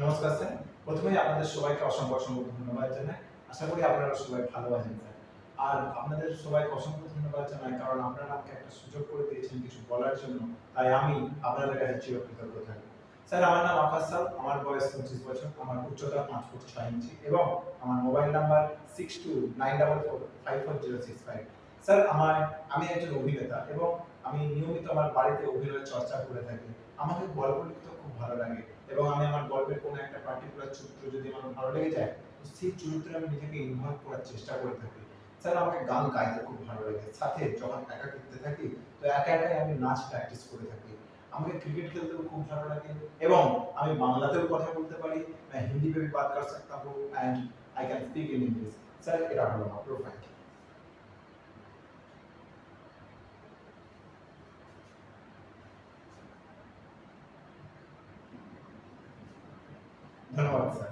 নমস্কার স্যার। প্রথমেই আপনাদের সবাইকে অসংখ্য ধন্যবাদ জানাই। আশা করি আপনারা সবাই ভালো আছেন স্যার। আর আপনাদের সবাইকে অসংখ্য ধন্যবাদ জানাই কারণ আপনারা আমাকে একটা সুযোগ করে দিয়েছেন কিছু বলার জন্য। তাই আমি আপনাদের কাছে চিরকৃতজ্ঞ থাকব। স্যার আমার নাম আকাশ সাউ, আমার বয়স 25 বছর, আমার উচ্চতা 5 ফুট 6 ইঞ্চি এবং আমার মোবাইল নাম্বার 6294454065। স্যার আমি একজন অভিনেতা এবং আমি নিয়মিত আমার বাড়িতে অভিনয়ের চর্চা করে থাকি। আমাকে গল্প লিখতে খুব ভালো লাগে এবং আমি আমার গল্পের কোনো একটা পার্টিকুলার চরিত্র যদি আমার ভালো লেগে যায়, তো সেই চরিত্রে আমি নিজেকে ইনভলভ করার চেষ্টা করে থাকি। স্যার আমাকে গান গাইতে খুব ভালো লাগে। সাথে যখন একাকিত্বে থাকি, তো একাই আমি নাচ প্র্যাকটিস করে থাকি। আমাকে ক্রিকেট খেলতেও খুব ভালো লাগে এবং আমি বাংলাতেও কথা বলতে পারি। मैं हिंदी में भी बात कर सकता हूँ and I can speak in English. Sir এটা হলো আমার প্রোফাইল। ধন্যবাদ স্যার।